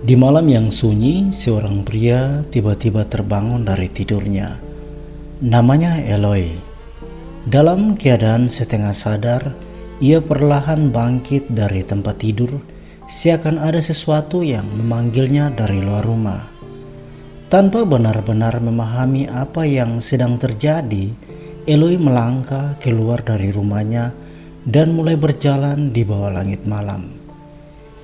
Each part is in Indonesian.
Di malam yang sunyi, seorang pria tiba-tiba terbangun dari tidurnya. Namanya Eloy. Dalam keadaan setengah sadar, ia perlahan bangkit dari tempat tidur, seakan ada sesuatu yang memanggilnya dari luar rumah. Tanpa benar-benar memahami apa yang sedang terjadi, Eloy melangkah keluar dari rumahnya dan mulai berjalan di bawah langit malam.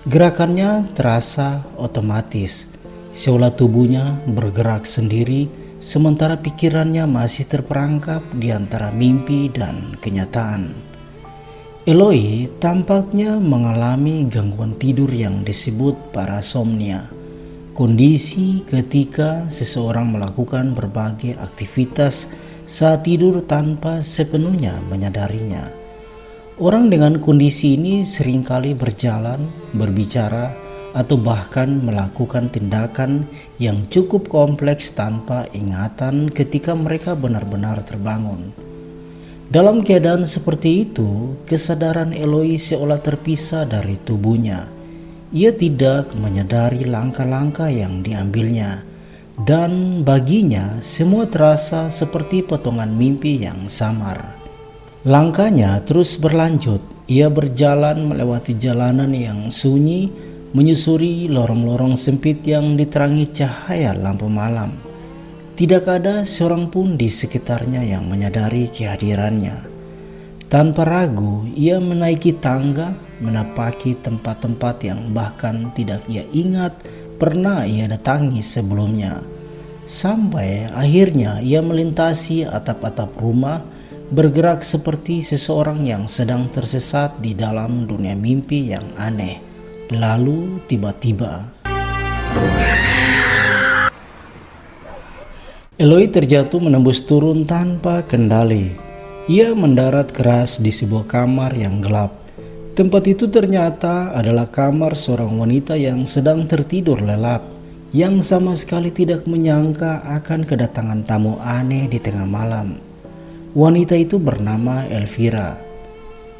Gerakannya terasa otomatis, seolah tubuhnya bergerak sendiri sementara pikirannya masih terperangkap di antara mimpi dan kenyataan. Eloy tampaknya mengalami gangguan tidur yang disebut parasomnia, kondisi ketika seseorang melakukan berbagai aktivitas saat tidur tanpa sepenuhnya menyadarinya. Orang dengan kondisi ini seringkali berjalan, berbicara, atau bahkan melakukan tindakan yang cukup kompleks tanpa ingatan ketika mereka benar-benar terbangun. Dalam keadaan seperti itu, kesadaran Eloy seolah terpisah dari tubuhnya. Ia tidak menyadari langkah-langkah yang diambilnya, dan baginya semua terasa seperti potongan mimpi yang samar. Langkahnya terus berlanjut. Ia berjalan melewati jalanan yang sunyi, menyusuri lorong-lorong sempit yang diterangi cahaya lampu malam. Tidak ada seorang pun di sekitarnya yang menyadari kehadirannya. Tanpa ragu, ia menaiki tangga, menapaki tempat-tempat yang bahkan tidak ia ingat pernah ia datangi sebelumnya. Sampai akhirnya ia melintasi atap-atap rumah, bergerak seperti seseorang yang sedang tersesat di dalam dunia mimpi yang aneh. Lalu tiba-tiba Eloy terjatuh menembus turun tanpa kendali. Ia mendarat keras di sebuah kamar yang gelap. Tempat itu ternyata adalah kamar seorang wanita yang sedang tertidur lelap, yang sama sekali tidak menyangka akan kedatangan tamu aneh di tengah malam. Wanita itu bernama Elvira.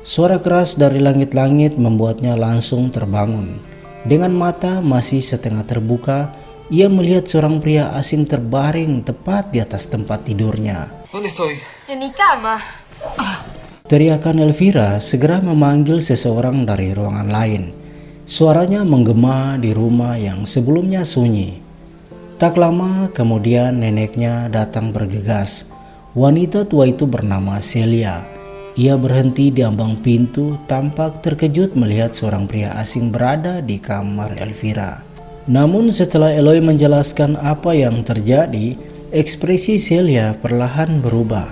Suara keras dari langit-langit membuatnya langsung terbangun. Dengan mata masih setengah terbuka, ia melihat seorang pria asing terbaring tepat di atas tempat tidurnya. ¿Dónde estoy? En mi cama. Teriakan Elvira segera memanggil seseorang dari ruangan lain. Suaranya menggema di rumah yang sebelumnya sunyi. Tak lama kemudian neneknya datang bergegas. Wanita tua itu bernama Celia. Ia berhenti di ambang pintu, tampak terkejut melihat seorang pria asing berada di kamar Elvira. Namun setelah Eloy menjelaskan apa yang terjadi, ekspresi Celia perlahan berubah.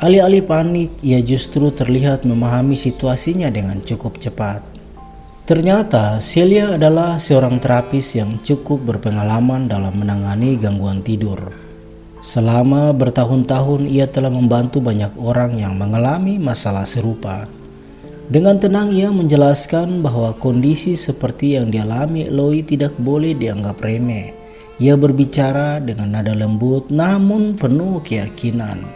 Alih-alih panik, ia justru terlihat memahami situasinya dengan cukup cepat. Ternyata Celia adalah seorang terapis yang cukup berpengalaman dalam menangani gangguan tidur. Selama bertahun-tahun ia telah membantu banyak orang yang mengalami masalah serupa. Dengan tenang ia menjelaskan bahwa kondisi seperti yang dialami Eloy tidak boleh dianggap remeh. Ia berbicara dengan nada lembut namun penuh keyakinan.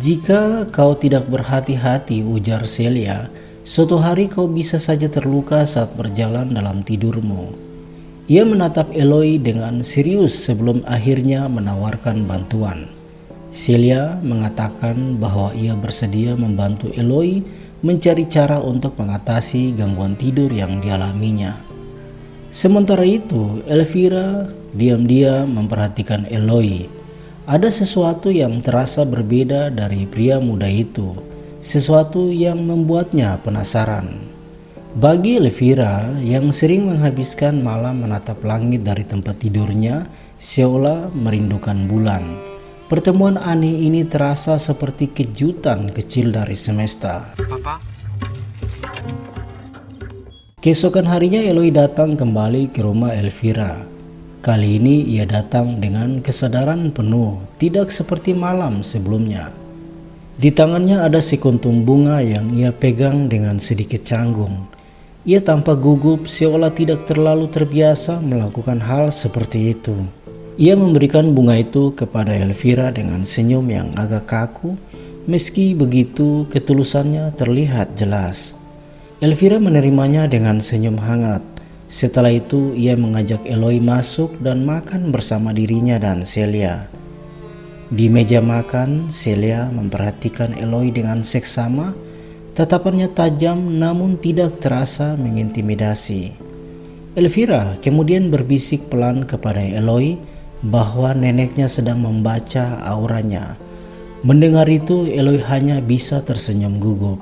"Jika kau tidak berhati-hati," ujar Celia, "suatu hari kau bisa saja terluka saat berjalan dalam tidurmu." Ia menatap Eloy dengan serius sebelum akhirnya menawarkan bantuan. Celia mengatakan bahwa ia bersedia membantu Eloy mencari cara untuk mengatasi gangguan tidur yang dialaminya. Sementara itu, Elvira diam-diam memperhatikan Eloy. Ada sesuatu yang terasa berbeda dari pria muda itu, sesuatu yang membuatnya penasaran. Bagi Elvira yang sering menghabiskan malam menatap langit dari tempat tidurnya seolah merindukan bulan, pertemuan aneh ini terasa seperti kejutan kecil dari semesta. ¿Papá? Keesokan harinya Eloy datang kembali ke rumah Elvira. Kali ini ia datang dengan kesadaran penuh, tidak seperti malam sebelumnya. Di tangannya ada sekuntum bunga yang ia pegang dengan sedikit canggung. Ia tampak gugup seolah tidak terlalu terbiasa melakukan hal seperti itu. Ia memberikan bunga itu kepada Elvira dengan senyum yang agak kaku. Meski begitu, ketulusannya terlihat jelas. Elvira menerimanya dengan senyum hangat. Setelah itu ia mengajak Eloy masuk dan makan bersama dirinya dan Celia. Di meja makan, Celia memperhatikan Eloy dengan seksama. Tatapannya tajam namun tidak terasa mengintimidasi. Elvira kemudian berbisik pelan kepada Eloy bahwa neneknya sedang membaca auranya. Mendengar itu, Eloy hanya bisa tersenyum gugup.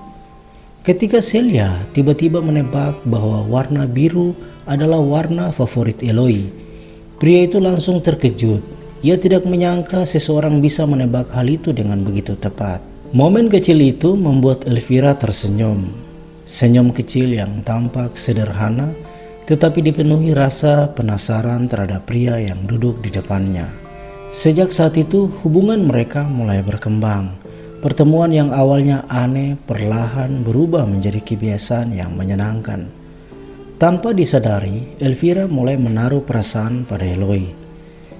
Ketika Celia tiba-tiba menebak bahwa warna biru adalah warna favorit Eloy, pria itu langsung terkejut. Ia tidak menyangka seseorang bisa menebak hal itu dengan begitu tepat. Momen kecil itu membuat Elvira tersenyum. Senyum kecil yang tampak sederhana, tetapi dipenuhi rasa penasaran terhadap pria yang duduk di depannya. Sejak saat itu, hubungan mereka mulai berkembang. Pertemuan yang awalnya aneh perlahan berubah menjadi kebiasaan yang menyenangkan. Tanpa disadari, Elvira mulai menaruh perasaan pada Eloy.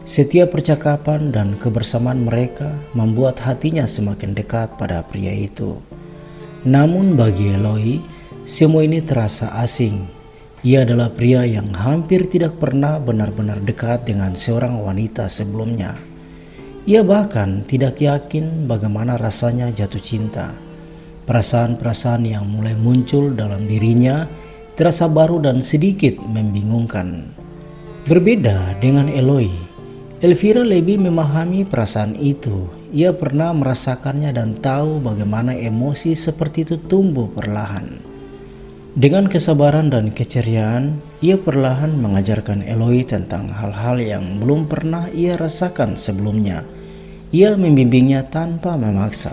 Setiap percakapan dan kebersamaan mereka membuat hatinya semakin dekat pada pria itu. Namun bagi Eloy, semua ini terasa asing. Ia adalah pria yang hampir tidak pernah benar-benar dekat dengan seorang wanita sebelumnya. Ia bahkan tidak yakin bagaimana rasanya jatuh cinta. Perasaan-perasaan yang mulai muncul dalam dirinya terasa baru dan sedikit membingungkan. Berbeda dengan Eloy, Elvira lebih memahami perasaan itu. Ia pernah merasakannya dan tahu bagaimana emosi seperti itu tumbuh perlahan. Dengan kesabaran dan keceriaan, ia perlahan mengajarkan Eloy tentang hal-hal yang belum pernah ia rasakan sebelumnya. Ia membimbingnya tanpa memaksa.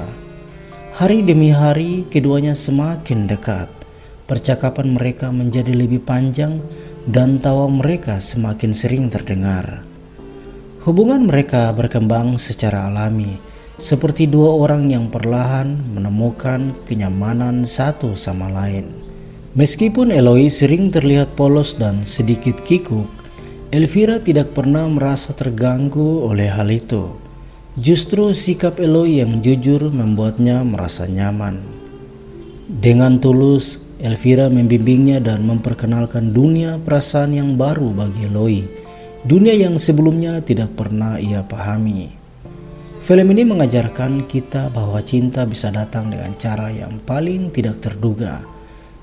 Hari demi hari, keduanya semakin dekat. Percakapan mereka menjadi lebih panjang dan tawa mereka semakin sering terdengar. Hubungan mereka berkembang secara alami, seperti dua orang yang perlahan menemukan kenyamanan satu sama lain. Meskipun Eloy sering terlihat polos dan sedikit kikuk, Elvira tidak pernah merasa terganggu oleh hal itu. Justru sikap Eloy yang jujur membuatnya merasa nyaman. Dengan tulus, Elvira membimbingnya dan memperkenalkan dunia perasaan yang baru bagi Eloy, dunia yang sebelumnya tidak pernah ia pahami. Film ini mengajarkan kita bahwa cinta bisa datang dengan cara yang paling tidak terduga.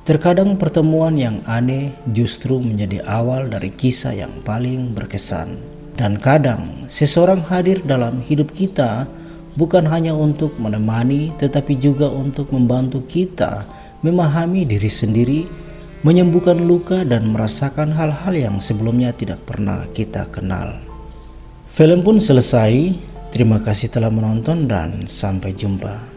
Terkadang pertemuan yang aneh justru menjadi awal dari kisah yang paling berkesan. Dan kadang seseorang hadir dalam hidup kita bukan hanya untuk menemani, tetapi juga untuk membantu kita memahami diri sendiri, menyembuhkan luka dan merasakan hal-hal yang sebelumnya tidak pernah kita kenal. Film pun selesai. Terima kasih telah menonton dan sampai jumpa.